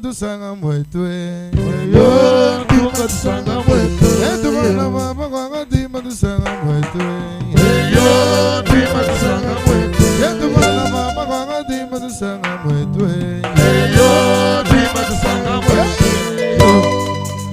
tusanga mwetwe. Yo tima tusanga mwetwe. Etumana baba kwa tima tusanga mwetwe. Yo tima tusanga mwetwe. Etumana baba kwa tima tusanga mwetwe. Yo tima tusanga mwetwe.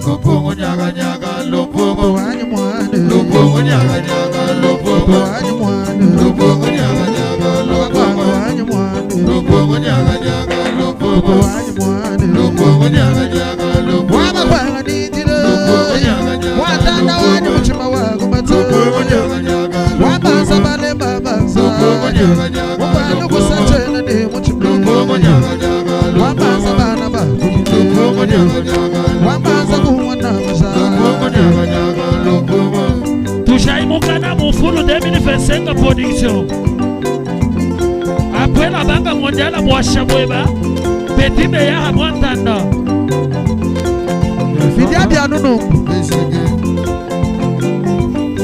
Lupungu nyaga nyaga lupungu Wani mwane. lupungu nyaga nyaga lupungu Wani mwane. lupungu nyaga nyaga lupungu Wani mwane. lupungu nyaga nyaga lupungu Wani mwane. lupungu nyaga nyaga lupungu Wama kwa nitile. lupungu nyaga nyaga Watanda wani mchima wako matu. lupungu nyaga nyaga Wama sabale baba lupungu nyaga nyaga Wama kusachena ni mchima. lupungu nyaga nyaga Wama sabana ba. lupungu nyaga nyaga Wama sabuwana msa. lupungu nyaga nyaga lupungu. Tushaimukana mufulu 2025 production. Après la banque mondiale mwashabweba petit meilleur mwantanda. Fidia bia nunu.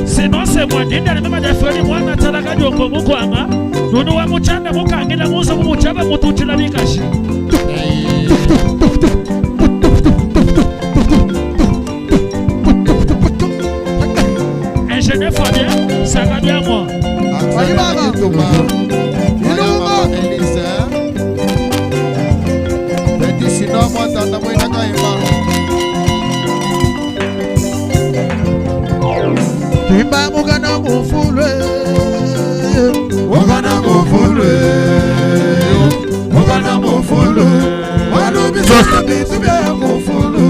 Sinon c'est moi dinda mema jafeli mwana talaka jongo mukwanga. Nunu wa muchanda mukangila muso mumuchaba mutuchila bikashi. Ingénieur Fabien, ça va bien moi. Allez baba. Iluma Elisa. Beti sino mwantanda mwina kaima. Timba mugana mufulwe. Mugana mufulwe. Mugana mufulwe. Walubi sosa bitu bya mufulwe.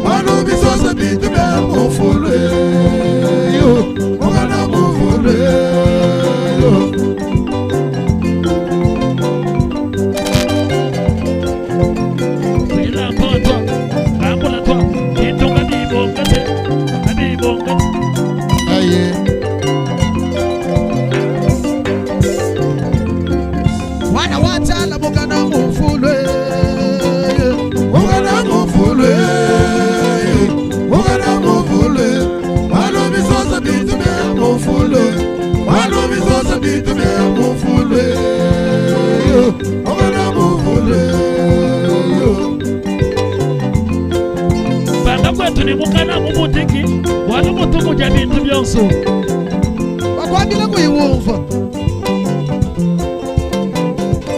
Walubi sosa bitu bya mufulwe. Mugana mufulwe. Il a encore toi, rambola toi, et ton ami bon gâté, ami bon gâté. Aye. Wana watala mugana mufulwe. Mugana mufulwe. Mugana mufulwe. Walubi sosa bitu bya mufulwe. Walubi sosa bitu bya mufulwe. Mugana mufulwe. Banda kwetu ni mukana mumutiki, wali mutumu ja bintu byonso. Bakwambile kuyiwumva.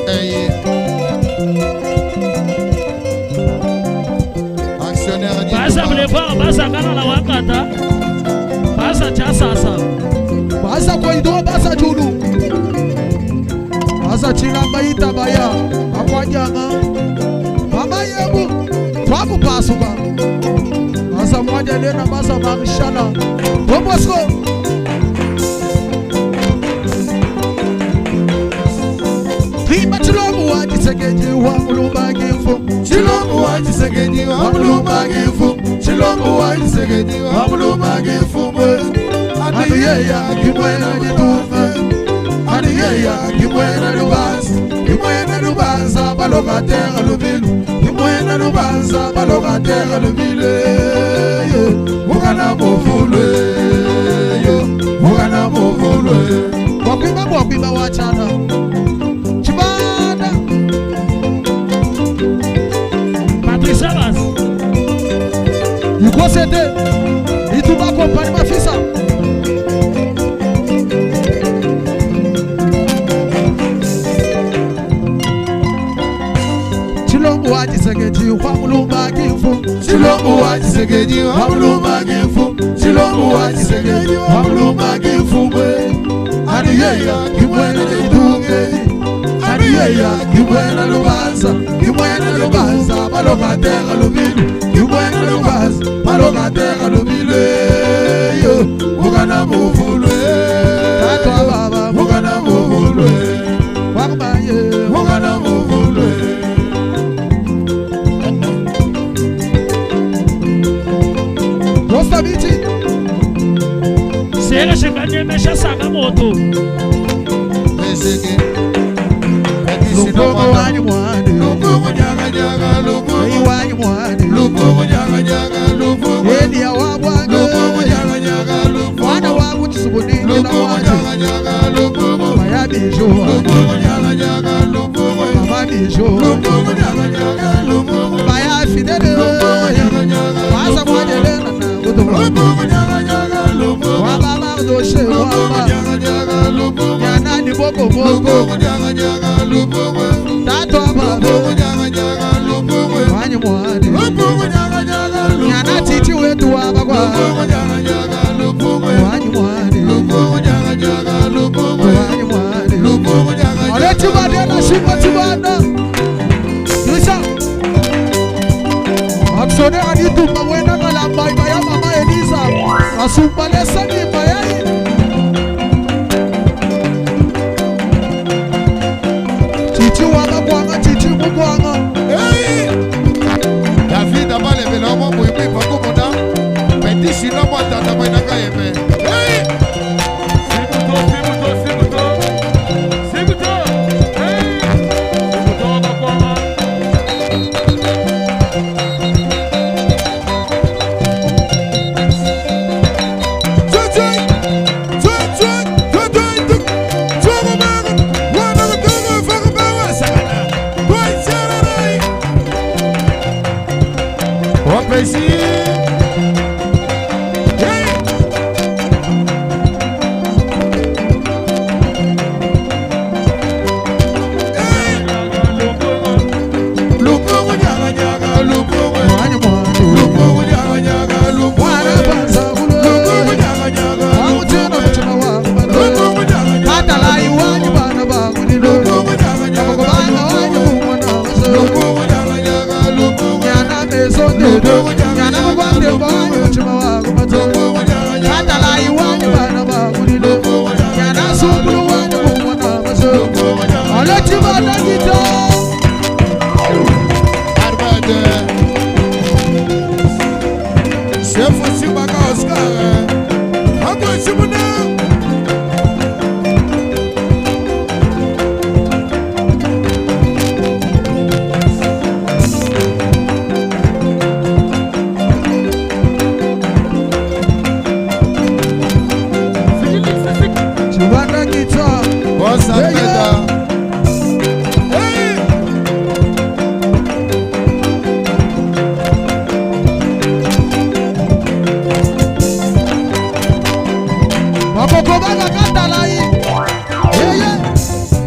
Aye. Actionnaire dit Basa vle voir, basa kana la wakata. Basa cha sasa. Basa koido basa julu. Basa chilamba itabaya. Akwajanga. Mama yebu. Twaku pasuka. Basa mwaja lena basa marishala. Bobosko. Timba chilomu wajisegeji wa mulumba gifo. Chilombo wajisegeji wa mulumba gifu. Chilombo wajisegeji wa mulumba gifu. Adiyeya kimwena jitufe. Adiyeya kimwena lubanza. Kimwena lubanza baloka terra lubilu. Kimwena lubanza baloka terra lubile. Mugana mufulwe. Mugana mufulwe. Wakwimba wachana. Chibanda. Patrice Abbas. Yukosete. Ituba kompani mafisa. Chilombo wajisegeji wa mulumba gifu. Chilombo wajisegeji wa mulumba gifu. Chilombo wajisegeji wa mulumba gifu. Adiyeya kimwena jitunge. Adiyeya kimwena lubanza. Kimwena lubanza baloka terra lubilu. Kimwena lubanza baloka terra lubile. Mugana mufulwe. Tatwa baba. Mugana mufulwe. Wakmaye. Mugana mufulwe. Rosta biti. Sera shikanye mesha saka moto. Meseke. Lupogo wanyu mwani. Lupungu nyaga nyaga lupungu. Ei wanyu mwani. Lupungu nyaga nyaga lupungu. Eni ya wabwange. Lupungu nyaga nyaga lupungu. Wana wangu chisubunini na Lupungu wangu. nyaga nyaga lupungu. Maya bijua. Lupungu nyaga nyaga lupungu. Mama Wamisho Lumungu nyaga nyaga lumungu Baya fidele Lumungu nyaga nyaga Wasa mwajele na Lumungu nyaga nyaga lumungu Wababa doshe Lumungu waba nyaga nyaga lumungu Yana ni boko boko Lumungu nyaga nyaga lumungu Tato ababo Lumungu nyaga nyaga lumungu Wanyi mwani Lumungu nyaga nyaga lumungu Yana titi wetu wabagwa Lumungu nyaga nyaga lumungu Wanyi mwani Lumungu nyaga nyaga lumungu Wanyi mwani Lumungu nyaga nyaga Ole tibade na shimo tibanda Nisa Aksone aditu mawena kalamba Ibaya mama Elisa Asumbale sangi mayai Titi wabagwanga titi mugwanga Hey! David abale vela mo mo ibi pa ko moda. Peti sino mo tata mo na kaye me. Hey! Sibuto. Hey! Sibuto na kwa.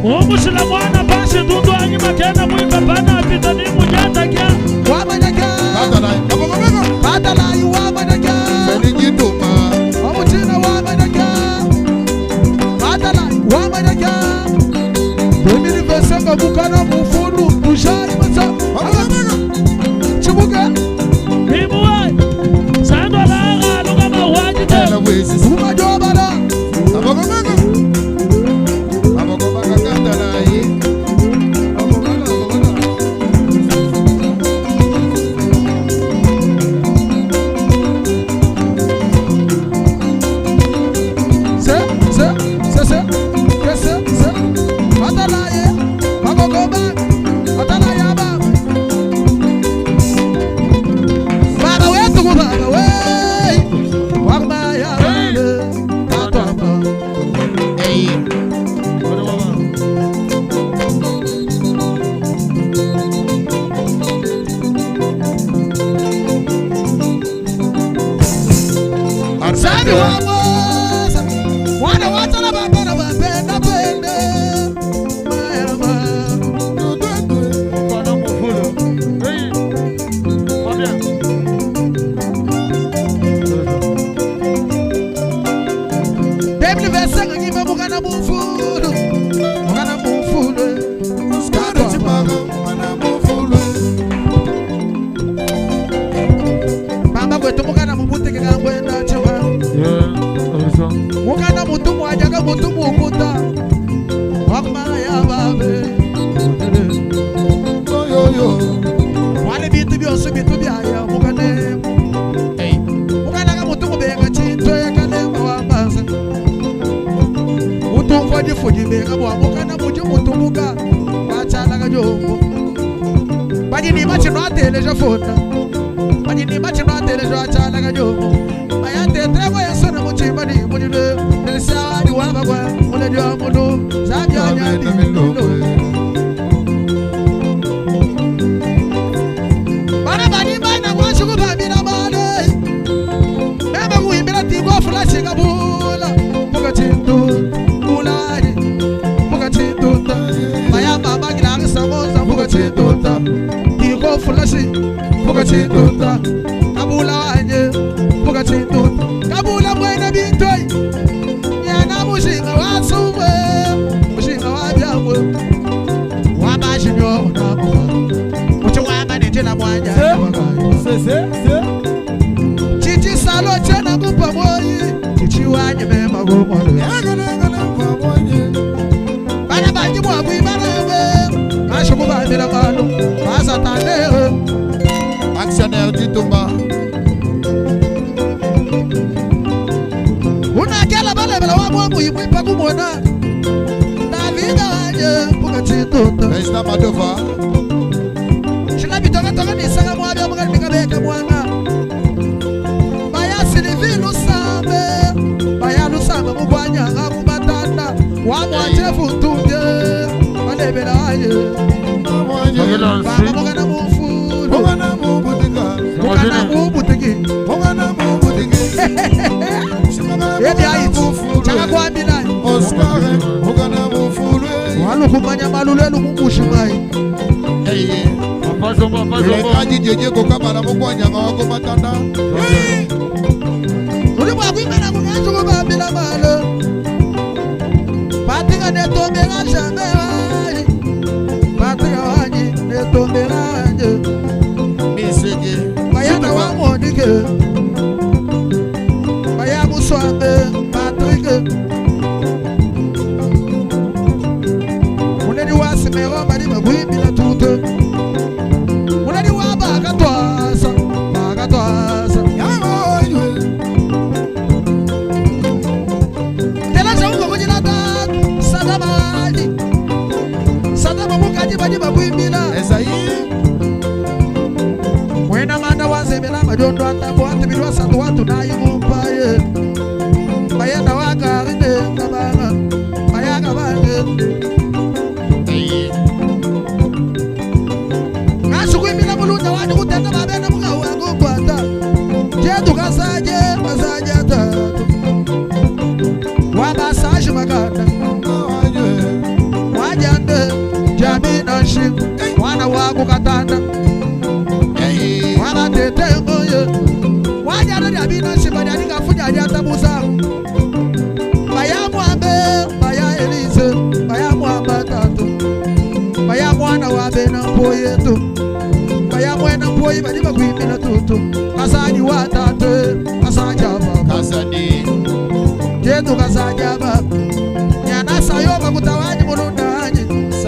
Omusila mwana basi ndudu anyi makena mwimba bana apita ni mujata kya Wamanyaka Badalai wamanyaka Omutina wamanyaka Badalai wamanyaka Demiri vesenga bukana mufunu Bushai masa Chibuka Bimuwai Sando laga luka mawajite Umajobala Mukana mutumu ajaga mutumu ukuta Wakmaya babe Wale bitu biosu bitu biaya mukane Mukana ka mutumu bega chinto ya kane mwambaza Mutumu fodi fodi bega mukana muju mutumuka Wachala ka jombo Badi ni machi no ateleja fona Badi ni machi no ateleja wachala ka jombo Ayate tremo ya sona muchimani mujule Nilisawa di wabagwa Mule diwa mudu Zabia nyadi milo chituta kabula wanye puka chituta kabula mwene bitoi nyana mushinga wasumwe mushinga wabyamwe wabashinyo namuka mucho wamanetela mwanya chichi salo chena kupa moyi chichi wanye mema gomole bana banji mwabu banawe asho kubandela mano basa tande actionnaire du Tumba. Unakela balebela wa mwabu imwipa kumona Davida wanye puka chituta Resta Madova. Shilabi toka nisanga mwabi amuka nikabeka mwanga Baya silivi lusambe Baya lusambe mubwanya ngakubatanda Wamwache futunge Balebela wanye Baba mugana mufuru Mugana mubutika. Mugana mubutiki Mugana mubutika. Ebi aitu Chaka kwa mbina Oscar Mugana mufuru. Walu kumanya malulelu mumushi mai Eye. Lekaji jeje kokabala mukwanya ngawako matanda. Uli mwakwimena kunganju kubambila malo Patika netombela shambe wani Patika wani netombela wanje Misege. Bayana wa monike Baya muswambe Patrike Uneni wasimero bali magwimbila tute Uneni wa bagatwasa Bagatwasa Tela chaungo kujina tatu Sadamani Sadama mukaji bali magwimbila Esayi. Mwena manda wazemela majondo atabu Atibilwa satu watu na yumpaye Bayana wakarine kabanga Bayaka bange Eye. Nasukwimila mulunda wani kutenda mabena mga wangu kwata Jetu kasaje tatu Wabasaji makanda Wajande Jamina shiku Wana waku katanda Eye. Waba tete ngoye Wajande jamina shiku Wajande kafunya jata musa Baya mwambe Baya elise Baya mwamba tatu Baya mwana wabena mpoyetu Baya mwena mpoyi Badiba kuimila tutu Kasaji watate Kasaja baba Kasadi. Jetu kasaja baba Nyana sayoba kutawanyi mulunda hanyi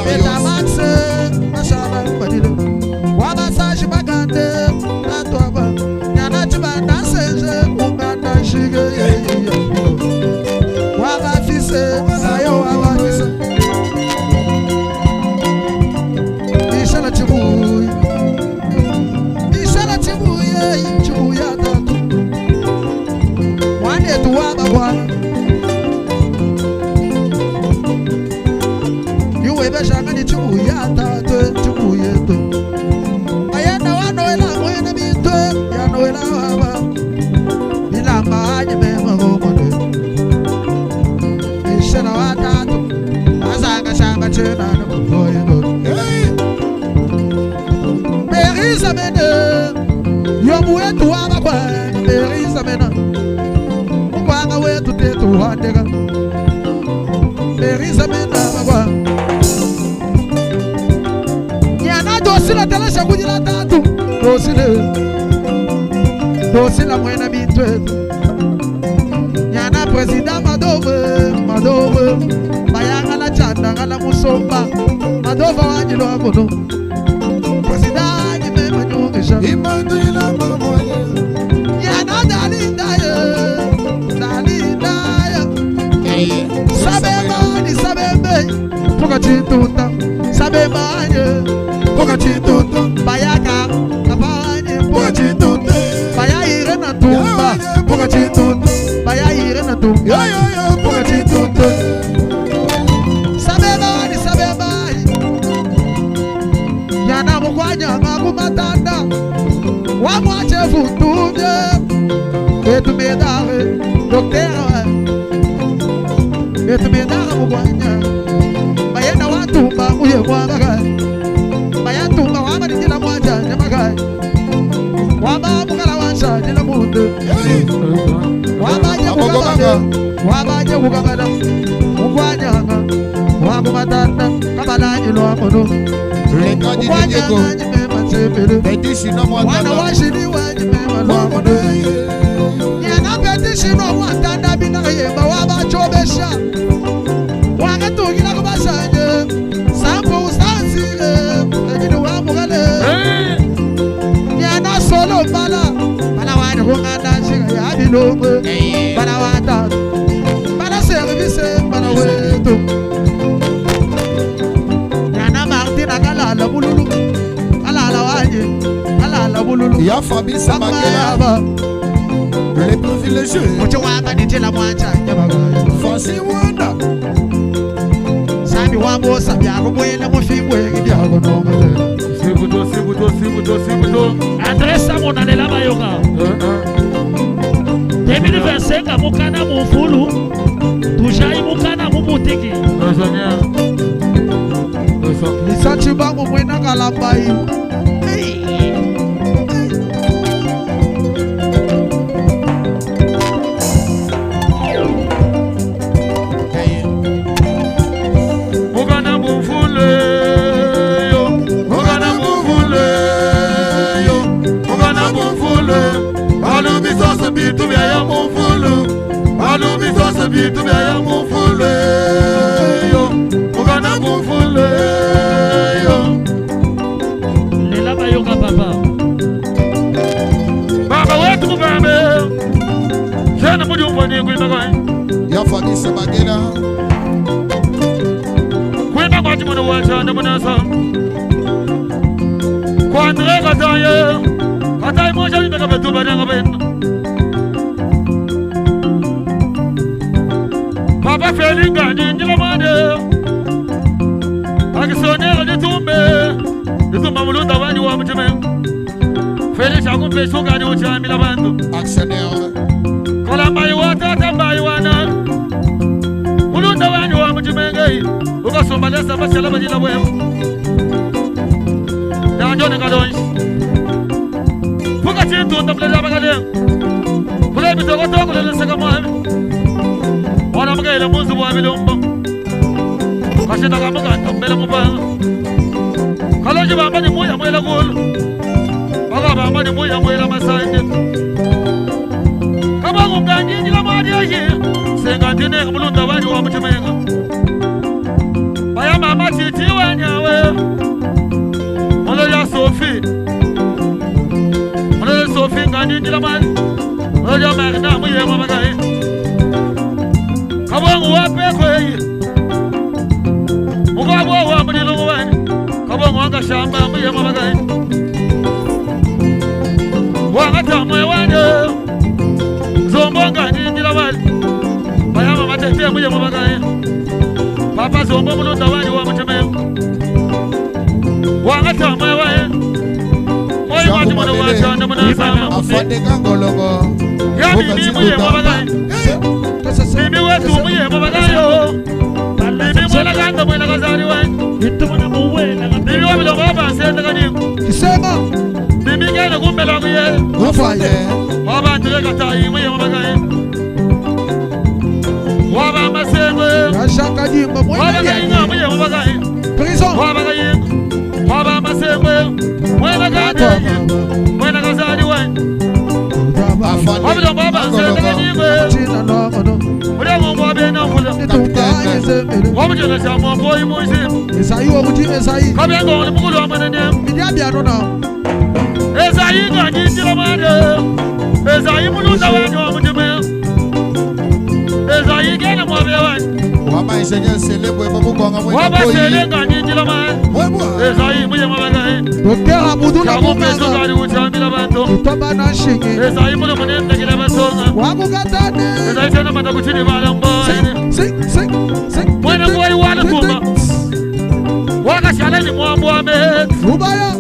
Beta makse Mashala mbadile Wabasaji magande Tatuaba Nyana chibanda senje Unganda shige Wabafise Sayo wabafise Ishala chibuyi Ishala chibuyi Chibuyi atatu Wane tuwaba bwana Yuwe beshanga ni chibuyi atatu Chibuyi etu Ayenda wanoela mwene bitwe Yanoela waba Bilamba haji mema gomode Ishala watatu Azanga shanga chena Nukufoye dotu Berisa mene Yomu wetu waba kwa Berisa mena Mukwanga wetu tetu wandega Berisa mena waba Nyana dosila talasha kujila tatu Dosila mwena bitwetu Nyana presida Madove Bayanga la chanda ngala musomba Madova wajilo wakono Presida jime manyungisha Imandu ila mamoye. Nyana dalindaye Eye. Sabembe Puka chituta Sabemanye Puka chituta Bayaka Kapanye Puka chituta Bayaire na tumba Puka chituta Bayaire na tumba Puka chituta Sabemanye Nyana mukwanya ngakumatanda Wamwache futunge Betu medare Doktere Betu medare mukwanya Bayena watumba uye mwagaga Bayatumba wama nijila mwaja nyamaga mukala wanshadi la mundu wabanye kugabada wabanye kugabada ukwanyanga wakumatanda kabalanyi lwakono ukwanyanga nyimema tsepele wana washidi wanyimema lwakono yana petishino mwantanda bina yemba wabachobesha wakatukila kubasanye sampo usansile lakini wamukale yana solo bala wani kunganda shika ya bilongwe bala wata bala service bala wetu yana martina kalala bululu kalala wanye kalala bululu ya Fabi Samakela les privilégiés mucho waba nitela mwancha nyabagaya Fasi Wanda sabi wabo sabi akubwela mufibwe ngibyako nomele sibuto adresa monalela mayoka 2025 mukana mufulu tujayi mukana mumutiki lisachi bangu mwena kalambai bitu bya mufulu alubi sose bitu bya mufulu yo ugana mufulu yo lela bayoka baba wetu kubambe jana mudi umfani kuimba kwa ya Fabi Samakela kuimba kwa chimono wacha na munasa kwa Andre kataye moja imeka betuba nanga bena Papa Felinga njinjila mande Akisonera nitumba mulunda wani wa mchime Felisha kumpe shuka ni uchamila bandu actionnaire Kalambayi watata mbayi wana mulunda wani wa mchime ngai Ukasumbalesa bashala bajila wewe Nanjoni kadonshi Puka chintu ndablela bakaleng Kule bitoko toko lele seka mwami Wana mgele munzu wa milumba Kashita kamuka tambele mupanga Kaloji bamba ni muya mwela gulu Baka bamba ni muya mwela masande Kama kumganji njila maadi aji Senga ntine kumulunda wani wa mchimenga Baya mama titi wanyawe Molo ya Sophie Molo ya Sophie nganji njila maadi Molo ya Magna muya mwamagaye Kabongo wape kweye Mugabo wa mdilu wani Kabongo wanga shamba muye mabagaye Wanga tamwe wani Zombonga njindila wali Bayama matete muye mabagaye Papa zombo mulunda wani wa mcheme Wanga tamwe wani Moyi wati mwana wachanda mwana sana afande kangolongo Yami ni muye mabagaye Bibi wetu muye mabagayo Bibi mwela ganda mwela gazari wani Itumana muwela Bibi wabilo baba senda kanimu kisema Bibi ngene kumbela kuye afande Baba ndile katayi muye mabagaye Waba masengwe ashaka jimba Waba mwena kayinga ya muye mabagaye prison Waba kayinga Waba masengwe Mwela ganda Mwela gazari wani afande Wabilo baba senda kanimu china no no Ule mungu wabena mula nitukaye zemele Wabujela cha mwamboyi muisi isayi wo mutime sayi Kabengo wali mukulu wa mwene nyemu bidyabya no na Ezayi nga njinjila mande Ezayi mulunda wanyu wa mutime Ezayi gena mwabe wanyu wama ingénieur célèbre bamukonga Waba sele nga njinjila mande mwebwa Ezayi muye mwabagaye dokter abudula Kabupe mukanga sukari uchambila bantu kutoba na shingi Ezayi mulu munendekile basonga wakukatane Ezayi tena manda kuchini bala mbaini sing Mwene mwai wala kumba Waka shalani mwambu wa mehet ubaya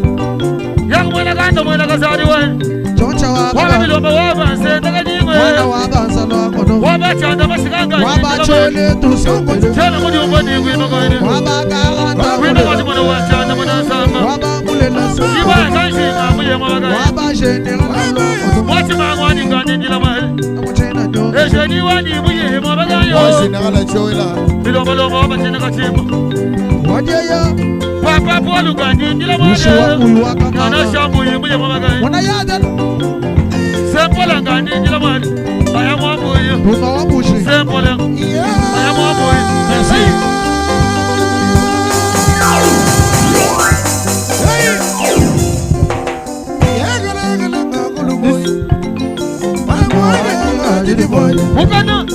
Yang mwene ganda mwene kazari wanyu choncha Waba waba milomba waba senda kanyingwe mwana wabanza no kono Waba chanda mashikanga waba chole tusomele Tena mudi umbani kwino koine waba garanta Kwino kwati mwana wachanda mwana samba waba mulela sa Iba kanshi nga muye mwabagaye waba general Wati mangwani ngani njila mahali Amuchena nyo Esheni wani muye mwabagayo Wasinagala choila. Bilombo lombo wabachina kachimba Wajeya Papa polu ngani njila Ushiwa mahali uiwaka Nana mama shambu yimuye mwabagayo Wana yada Sempola ngani njila mahali Baya mwamuye Buma wabushi Sempola Baya mwamuye Merci Mukana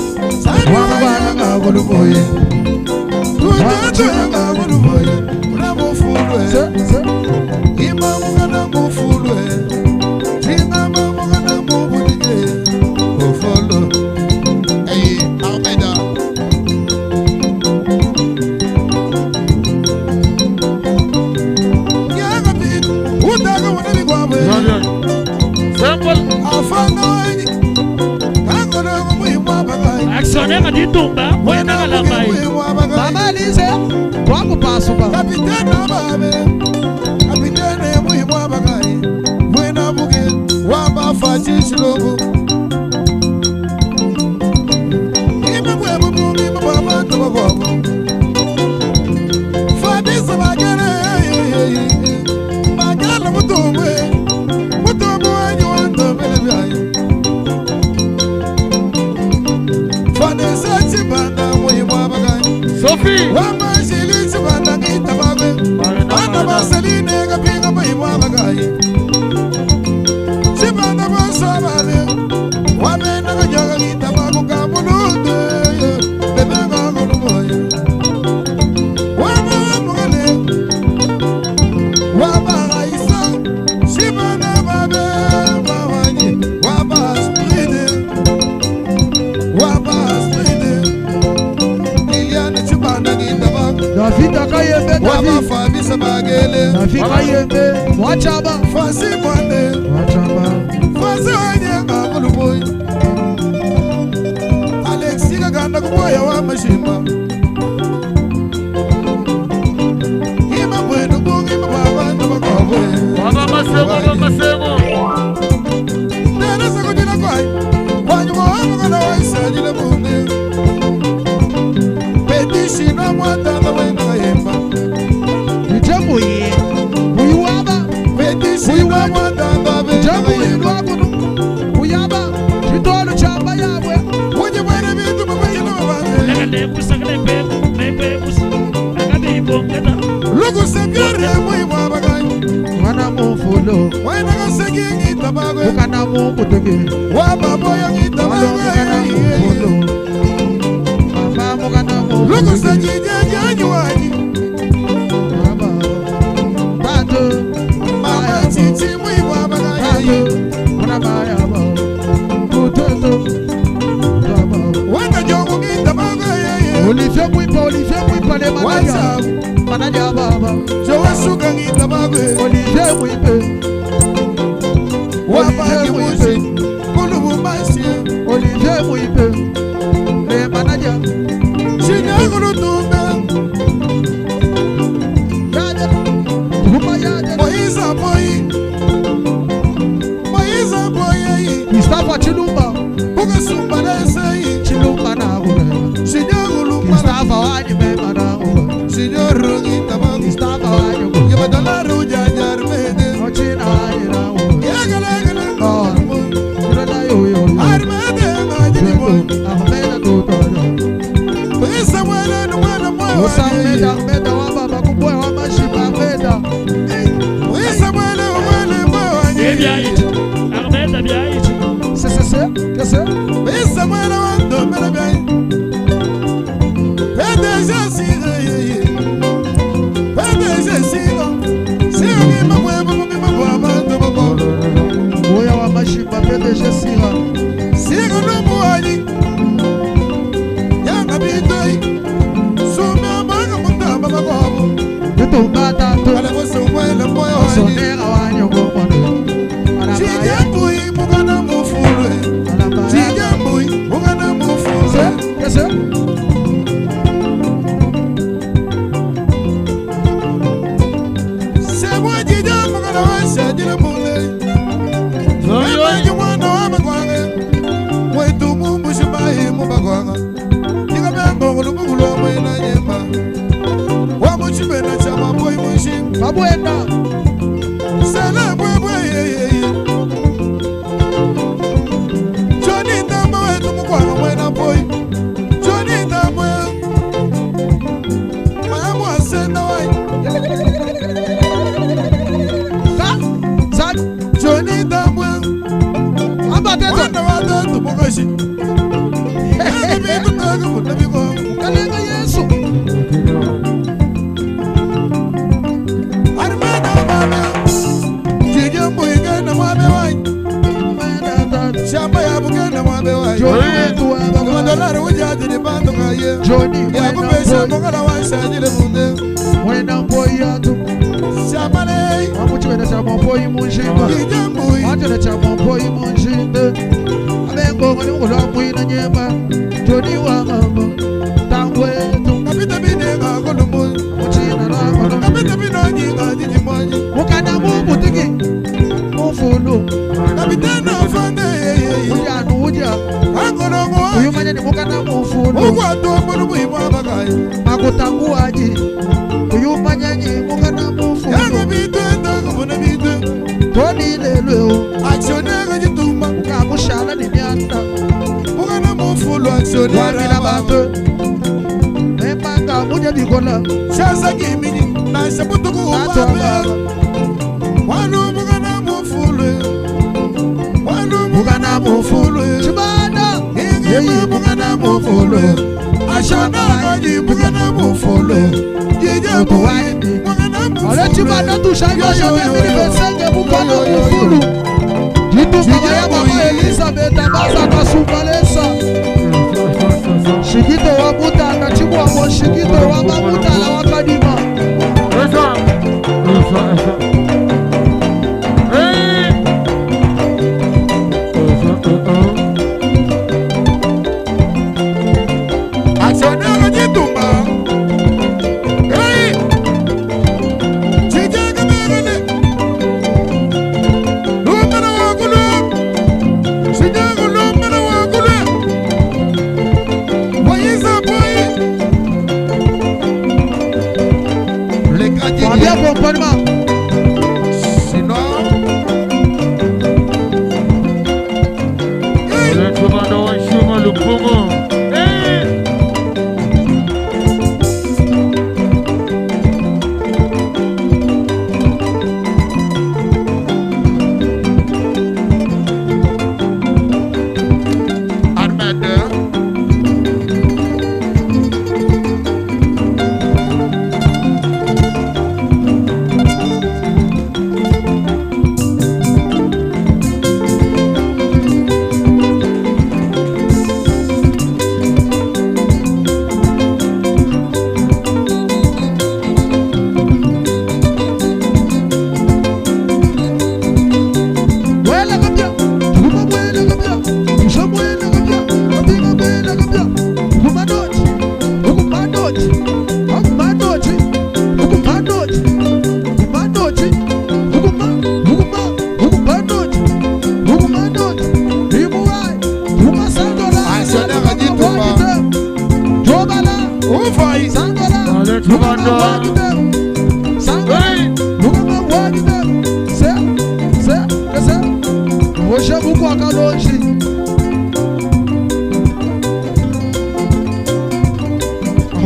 Aksone maditumba Wena kalamai Mama Lise Waku pasuka Kapitene ababe Kapitene muhimu abagai Mwena buge Wamba fachi shilobu Ima mwebu mungi mbaba Tabakwabu Fadisa bagere Bagala mutumwe Mutumwe wanyi wando Belebiayi Fadisa chibanda muhimu abagai Sophie Wamba shili chibanda ngitababe Banda baseline kapinga muhimu abagai Chibanda basababe Wabena kajoga ngitababu kamulude Bebenga kulumoye Wamba mugale Wamba gaisa Chibanda babe Wawanyi Wamba spride Wamba spride Liliane chibanda ngitababu David akayembe Wamba David fabisa bagele David akayembe Wachaba Fasi mwande Wachaba Fasi wanyenga kulumoye Alexi kaganda kumoya wa mashimba Ima mwenu bungi mbaba Tabakwabu Waba masego Nene sakujina kwai Wanyuma wangu kana waisajile bunge Petishi na mwatanda wena kayemba Nitemuye Uiwaba Petishi na mwatanda wena Nitemuye kayemba Nwakunu Uyaba Chitolu chamba yabwe Mwenye mwene vitu mwajina wabande Lugu sekere mwi wabagai Wana mufulo Wena kasegi ngitabagwe Ukana mukutege Wababoya Malo mukana mufulo ngitabagwe Mama mukana mufulo Lugu sekije janywani Mama Tatu Mama chichi mwi wabagai Tatu Muna mayaba Kuteto Tama Wena jongu ngitabagwe Olivier Mwipa le manaja Whatsapp Manaja baba Jowa suka ngitabagwe Olivier Mwipe Wabagi musi Kulubu masi Olivier Mwipe Le manaja Shinyaguru tumbe Yade Kuma yade Moiza boy Moiza boy Mustafa Chilumba Buga sumba desai Chilumba na ure Shinyaguru Mustafa wani mema na ure Shinyoru ngitabagwe Mustafa wani ure Yabadala ruja jarmede Ochina wani na ure Yagala Oh Kurela yo yo yo Armede ngajini boy Ahmeda tutoro Pesa mwana mwana mwana Osa Ahmeda wa baba kubwa wa mashiba Ahmeda Pesa mwana mwana mwana Ebyaichi Armeda byaichi Se Kese Pesa mwana wando mwana bai Pede jasiga Pede jasiga Sigi mamwebo mimwa bando babo Oya wa mashiba PDG Sira Siga no muani Yanga bitoi Sume amaga mutamba babo Nitumbata tu Kale musumwele moyo wani Sonera wanyo gomono Chijambui mugana mufulwe Chijambui mugana mufulwe Kese Semwa jijambu kana wasa jile mule Zoyo buena. Sala bwe Johnny Damo wetu mkwano mwena boy Johnny Damo Mayamu asenda wai Johnny Damo Abateto. Wana watoto mkoshi Bibi mtaga mtabiko Kalenga Yesu. Armada mama Jijambo igana mwabe wai Shamba ya bugana mwabe wai Kama dolari ujaji ni bando kaye Johnny Ya kupesha mokala wansa jile munde Mwena boy atu. Shamba lei Wamuchwena cha boy munjimba. Jijambo Watele cha boy munjinde. Abengo ngani ngolwa mwina nyemba. Johnny wa mama. Tangwetu. Kapita binenga kolumu Muchina na kono. Kapita binonyi jijimwanyi Mukana mubutiki. Mufulu. Kapita na fande Ujanu uja. Angolongo Uyumanya ni mukana mufulu. Ukwatu mbunu muhimwa bakaye Makutanguaji. Uyumanya ni mukana Yango mufulu. bitwe ndogo muna bitwe Toni lelweo. Aksionega jitumba Ukamushala ni nyanda. Mugana mufulu aksionega Wamila batu. Memanga muja bikola. Shasa kimini na shabutuku Tatu upape ababa. Wanu mugana mufulu Wanu Mugana mufulu. Chibada. Ingima mugana mufulu Ashana ngaji mugana mufulu Jijabu mugana mufulu Ale chibada tushanyosha mimi besenge mukana mufulu. Jitumba ya mama Elizabeth abaza kasubalesa. Shikito wa mutanga chibwa mo shikito wa mamutala wakadima. Aksionega jitumba Hey Chijaga merele Lumana wakulu Chijaga lumana wakulu Wayiza boy Wabia kompanima. Sinon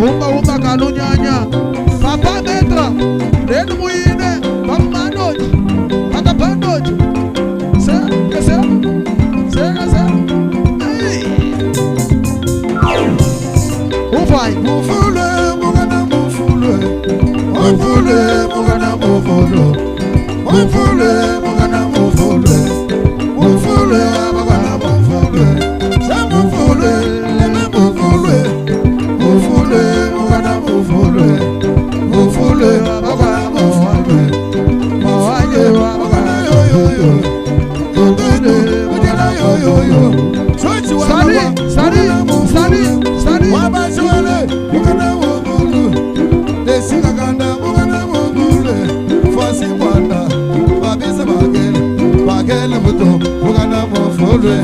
Umba kalunyanya. Papa metra. Renu muine. Papa manoj. Pata panoj. Se. Ufai. Mufule mugana mufule Mufule mugana mufule Mufule mugana mufule Mufule mugana mufule Samufule leme mufule Mufule mugana mufule Mufule mugana mufule Mawanye mugana yoyoyo Tungene mugana yoyoyo Sochi Sari. Wabashwele mugana mufule Desiga ganda mugana mufule Fasi wanda Babisa bagele Bagele muto mugana mufule